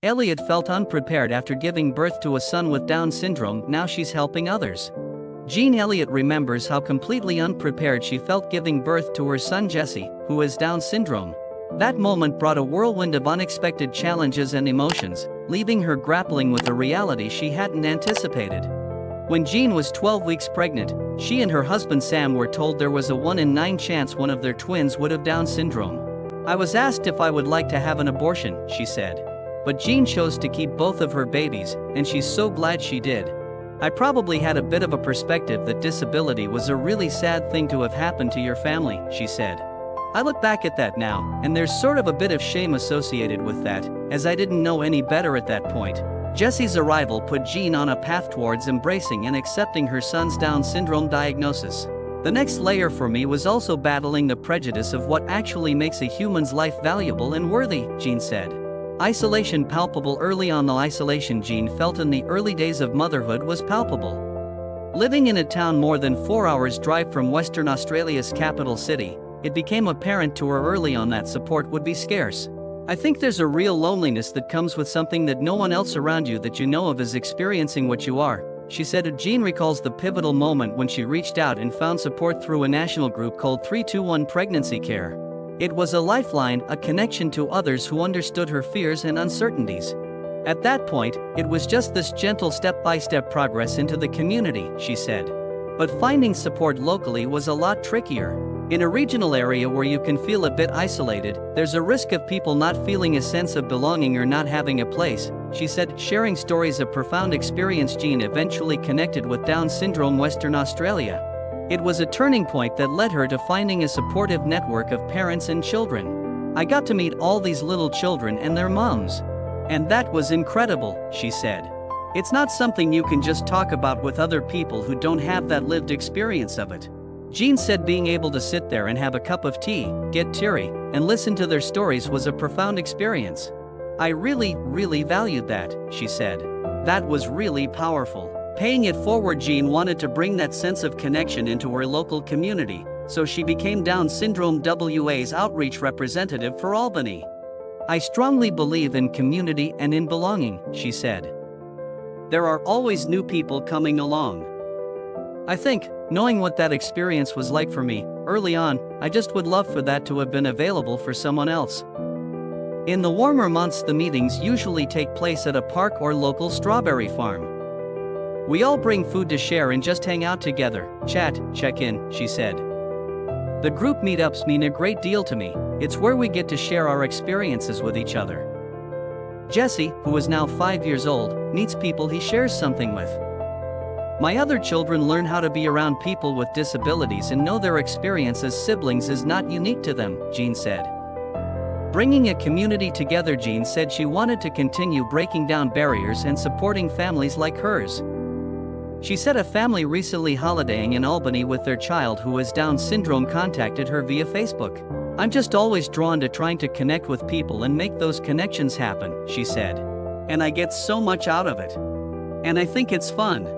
Elliot felt unprepared after giving birth to a son with Down syndrome. Now she's helping others. Jean Elliott remembers how completely unprepared she felt giving birth to her son Jesse, who has Down syndrome. That moment brought a whirlwind of unexpected challenges and emotions, leaving her grappling with a reality she hadn't anticipated. When Jean was 12 weeks pregnant, she and her husband Sam were told there was a 1 in 9 chance one of their twins would have Down syndrome. "I was asked if I would like to have an abortion," she said. But Jean chose to keep both of her babies, and she's so glad she did. "I probably had a bit of a perspective that disability was a really sad thing to have happened to your family," she said. "I look back at that now, and there's sort of a bit of shame associated with that, as I didn't know any better at that point." Jesse's arrival put Jean on a path towards embracing and accepting her son's Down syndrome diagnosis. "The next layer for me was also battling the prejudice of what actually makes a human's life valuable and worthy," Jean said. Isolation palpable early on. The isolation Jean felt in the early days of motherhood was palpable. Living in a town more than 4 hours drive from Western Australia's capital city, it became apparent to her early on that support would be scarce. "I think there's a real loneliness that comes with something that no one else around you that you know of is experiencing what you are," she said. Jean recalls the pivotal moment when she reached out and found support through a national group called 321 Pregnancy Care. It was a lifeline, a connection to others who understood her fears and uncertainties. "At that point, it was just this gentle step-by-step progress into the community," she said. "But finding support locally was a lot trickier. In a regional area where you can feel a bit isolated, there's a risk of people not feeling a sense of belonging or not having a place," she said, sharing stories of profound experience. Jean eventually connected with Down syndrome Western Australia. It was a turning point that led her to finding a supportive network of parents and children. "I got to meet all these little children and their moms. And that was incredible," she said. "It's not something you can just talk about with other people who don't have that lived experience of it." Jean said being able to sit there and have a cup of tea, get teary, and listen to their stories was a profound experience. "I really valued that," she said. "That was really powerful." Paying it forward, Jean wanted to bring that sense of connection into her local community, so she became Down syndrome WA's outreach representative for Albany. "I strongly believe in community and in belonging," she said. "There are always new people coming along. I think, knowing what that experience was like for me, early on, I just would love for that to have been available for someone else." In the warmer months, the meetings usually take place at a park or local strawberry farm. "We all bring food to share and just hang out together, chat, check in," she said. "The group meetups mean a great deal to me. It's where we get to share our experiences with each other." Jesse, who is now 5 years old, meets people he shares something with. "My other children learn how to be around people with disabilities and know their experience as siblings is not unique to them," Jean said. Bringing a community together, Jean said she wanted to continue breaking down barriers and supporting families like hers. She said a family recently holidaying in Albany with their child who has Down syndrome contacted her via Facebook. "I'm just always drawn to trying to connect with people and make those connections happen," she said. "And I get so much out of it. And I think it's fun."